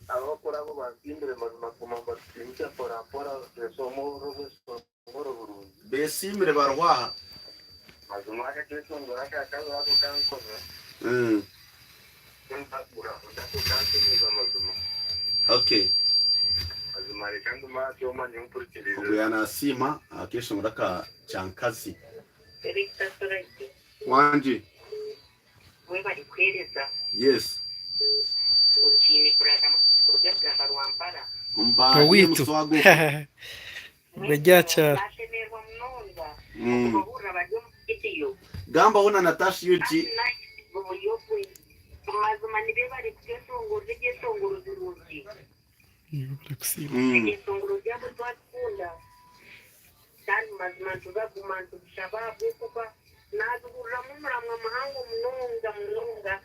abakora abo bazindire mazima kumamba twinjya pora somo rogo besimire barwaha mazima akateso ngaka kaza kukankoza okay mazima rekando ma cyoma nyumpuritiriza ubuyana sima akesho ngaka chankazi Wanji wewe alikweleza yes uchini kurata kujenga barwampara mba witu Bejacha gamba una Natasha yuji mazuma nibeba likesongo likesongo ziruji likesongo jambo twakunda tani mazuma tubagumantu shababu kuba nazugura mumramwa mahango mnonga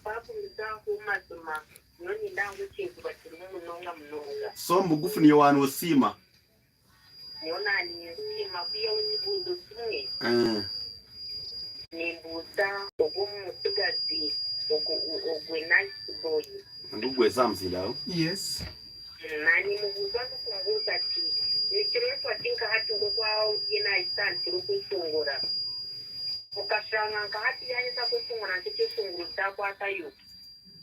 babu mizangu mazuma noni ndangu chintu batiri munonga so mugufu ni wanu osima niona ni osima pia unibundo tumwe ni buta ogumu tugazi ogwe nice boy ndugwe zamzila yes nani mubuza kukumbuza ti nikireto atinka hatu kwa yena isanti rukusungura ukashanga ngati yaisa kusungura ntikisunguru takwa tayo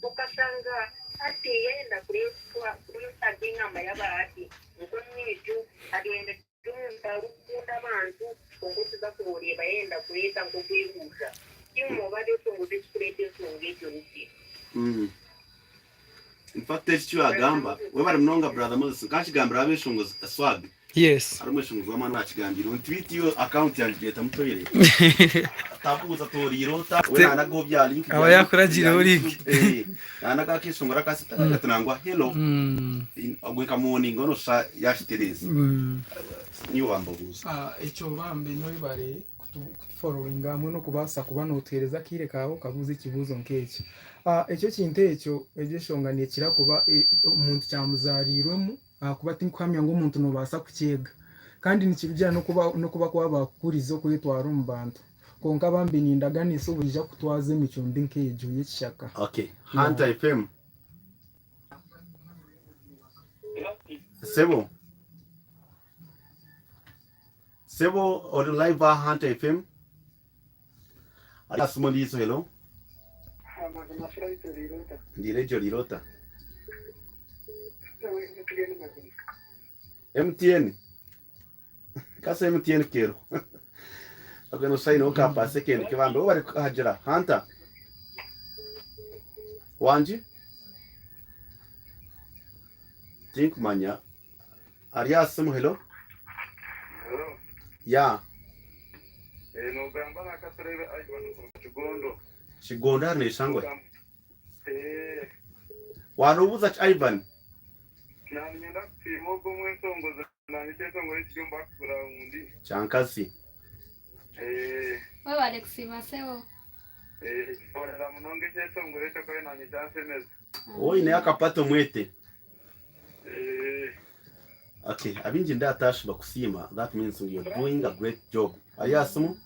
ukashanga ati yenda kureswa dinga mayaba ati nkonyeju adienda tumutarukuta bantu konguti zakuri bayenda kureta ngokwebuza kimo bade tunguti kurete sungejo nti in fact echo agamba we bari mnonga brother Moses kashigambira abeshungu swag yes arumwe shungu zamana akigambira on tweet yo account yanjye leta mutoyire tabuza toriro ta we nanago bya link aba yakuragira link nanaga kishungura kasita gatunangwa hello ogwe kamoni ngono sha yashitereza ni wambabuza echo bambe no bari following amwe no kubasa kubana utereza kire kaho kavuze kibuzo nkeke echo kinte echo egishongane kirakuba umuntu cyamuzarirwemo kuba tinkwamya ngo umuntu no basa kucyega kandi nikibijana no kuba kwabakurizo kwitwara umbantu konka bambe nindaga subulija kutwaze micundi nkejo yekishaka okay Hunter FM Sebo or live Hunter FM Asmolizo hello Ndirejo lirota MTN Kasa MTN kero Agano sai no kapa second kibambe bari hajira Hunter Wanji Think manya Arias hello Ya no gamba na katrebe ayibano Chigondo Chigondo ne shangwe wanubuza Ivan nanyenda kimogo mwensongoza nanitesongo ekijumba kura undi Chankasi wewe Alex Maseo ora munonge tesongo echo kwa nanyitansemeza oi ne akapato mwete okay abinji ndatashi bakusima that means you're doing a great job ayasmu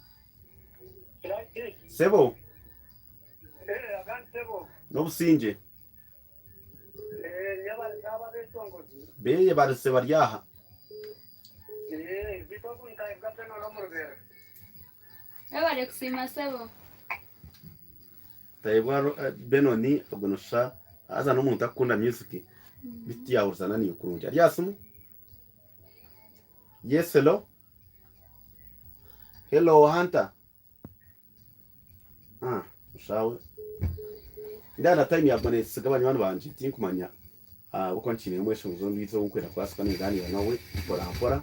Sebo agansebo no businje yaba saba besongo beye barse baryaha bitoku ikayibgateno nomurubere wewe Alex Maseo taibwaro benoni ogonosha aza no muntu akunda music biti yawuzana ni ukurunja yasmu yes hello Hunter ushawe ndana time yabone sigabanya abantu banje tinkumanya uko nchine mwesho nzondizo ukwera kwasika ngani nawe pora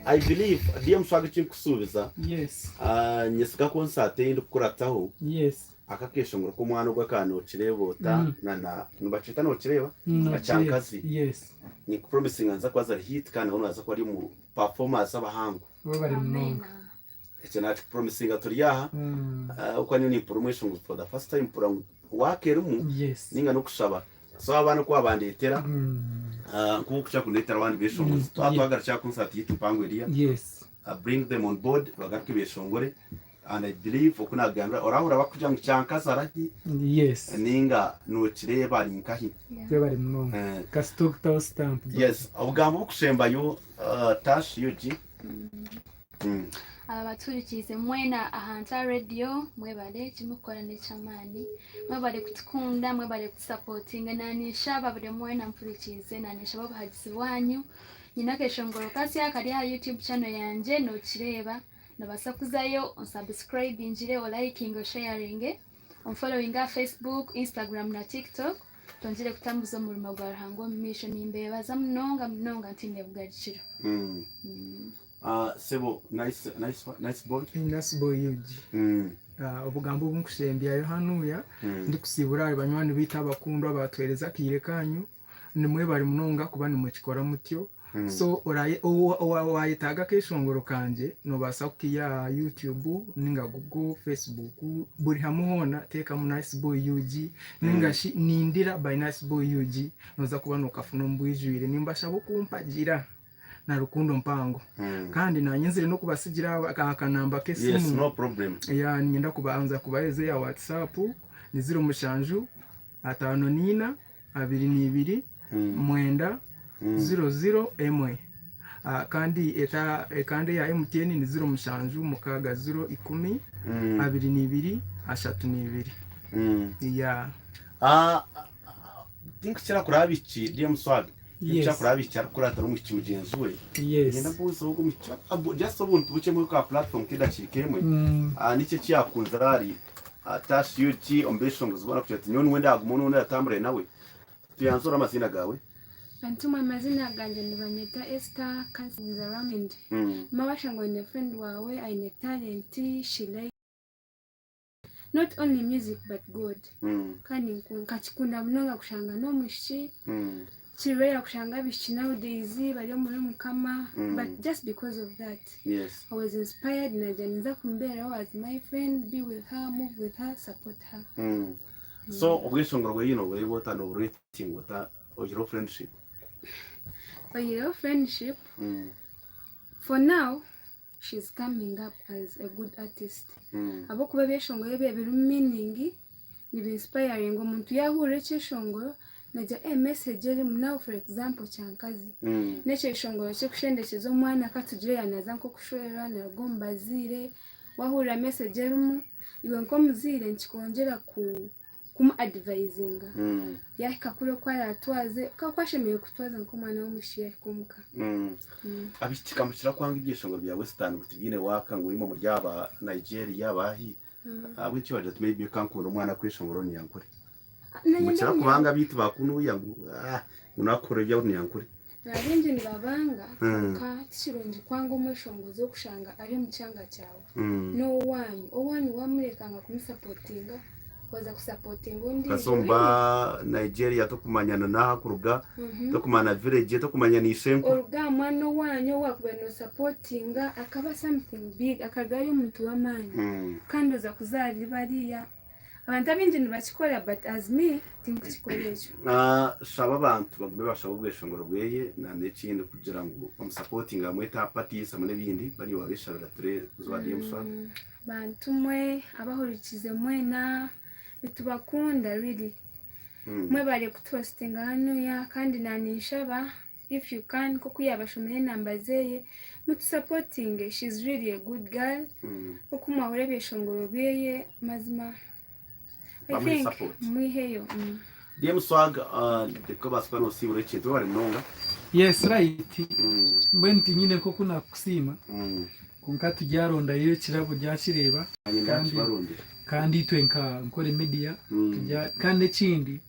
I believe DM swag chinkusubiza yes nyesika concert indi kurataho yes akakesho ngo ko mwana gwakano kirebota na nubacita no kireba acyankazi yes ni promising anza kwaza hit kana unaza ko ari mu performance abahangu we bari mnonga icyo nati promising aturiyaha uko ni promotion for the first time pro wakerumu yes ninga no kushaba so abantu kwa bandetera kuko kucha kunetera abandi beshongo twatwagara cha concert yitu pangweria yes bring them on board bagake beshongore and I believe okunagambira orahura bakuja mu cyankaza arahi yes ninga nukireba rinkahi byo bari muno kastukta stamp yes obugambo bukushembayo tash yuji abaturikize mwena ahanta radio mwebale kimukora nechamani mwebale kutukunda mwebale kutusupportinga nanisha babule mwena mpurikize nanisha babahagizi wanyu nyina keshongoro kasi akali ha YouTube channel yanje no kireba nabasa kuzayo on subscribe injire o liking o sharing on following on Facebook, Instagram na TikTok tonjire kutambuza umurimo gwa Ruhango mission imbeba za mnonga ntinde bugaciro sebo nice boy yuji obugambo bunkushembya hanuya ndi kusibura abanywani bita abakundwa batwereza kire kanyu nimwe bari munonga kuba nimwe kikora mutyo so oraye wayitaga keshongoro kanje no basa kuya YouTube ninga Google Facebook buri hamuhona teka mu nice boy yuji ninga nindira by nice boy yuji noza kubana ukafuna mbwijwire nimba shabo kumpagira na rukundo mpango kandi nanyenzire no kubasigira akanamba kesimu yes no problem ya nyenda kubanza kubaeze ya WhatsApp ni 0 5 5 mwenda 00 kandi ya MTN ni 0 mukaga 0 10 22 ya tinkira kurabiki DM swag cya kurabiki arakurata mu kimugenzuwe ngenda bose uko micha just ubuntu buce muri ka platform kidashikemwe nicyo cyakunza ari tash yuti ombeshongo zibona kucyati nyone wenda agumuntu wenda atambure nawe tuyanzura amazina gawe Antuma amazina ganje nibanyeta Esther Kansinza Ramend mawashango ne friend wawe aine talent she not only music but God kandi nkachikunda mnonga kushanga no mushi chirera kushanga bishi nowadays bari muri mukama but just because of that yes I was inspired na janiza kumbera as my friend, be with her, move with her, support her so obweshongoro bwe we bota no rating bota your friendship for now she's coming up as a good artist abo kuba beshongoro bebe meaning ni inspiring umuntu yahure cyeshongoro naja message eri now for example cyankazi neche shongoro cyo kushendekeza umwana katugire yanaza nko kushwera na gombazire wahura message eri iwe nko muzire nkikongera kumu advising yakakure kwa yatwaze kakwashemeye kutwaza nko mwana w'umushiye kumuka abitika mushira kwanga ibyeshongo bya Western butugine waka ngo urimo mu ryaba Nigeria bahi abicyo baje maybe kankura umwana kwishongoro nyankure muchira kubanga bitu bakunu yangu unakore bya nyankure Narinje nibabanga ka kironje kwanga umweshongozo kushanga ari mu cyanga cyawe no wanyu wamurekanga kumusupportinga waza kusapotinga undi kasomba Nigeria to kumanyana naha kuruga to kumana village to kumanya ni sempo oruga mano wanyu wakubeno supportinga akaba something big akagayo umuntu w'amanyi kandi uza kuzari bariya abantu abinje nibakikora but as me tinkikoresha shaba abantu bagbe bashaba ubweshongoro bweye na nekindi kugira ngo bamusupportinga amweta parties amune bindi bari wabeshabira ture zwa mswa bantu mwe abahurikize mwena bitubakunda really mwe bari kutrustinga hano ya kandi nanishaba if you can kuko yabashomeye namba zeye mutu supporting she's really a good girl ukuma urebeshongoro beye mazima I think mwiheyo DM swag de koba spano si ureche to bari mnonga yes right mbenti nyine ko kuna kusima kunka tujyaronda iyo kirabo ryakireba kandi twenka nkore media kandi kindi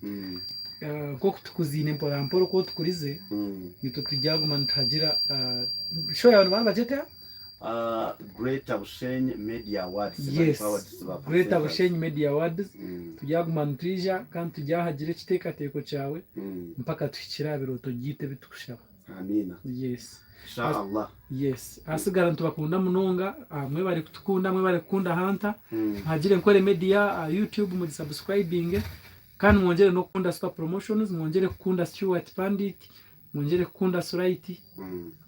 ko kutukuzine mpora ko tukurize nito tujyaguma ntagira shoya abantu babajeta Greater Bushenyi Media Awards Greater Bushenyi Media Awards tujyaguma ntrija kandi tujyahagire kitekateko cyawe mpaka tukirabiro tugite bitukushaba amina yes inshallah yes asigara ntubakunda munonga mwe bari kutukunda mwe bari kunda hanta hagire nkore media YouTube mu subscribing kandi mwongere no kunda super promotions mwongere kunda Stuart Pandit mwongere kukunda Suraiti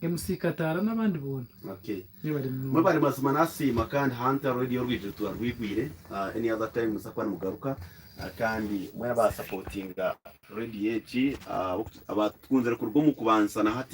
MC Katara n'abandi bona. Okay. Mwe bari mazima nasima kandi Hunter Radio rwije rwigwire any other time musakwana mugaruka kandi mwe ba supportinga Radio H abatwunzere ku rwo mu kubansana hati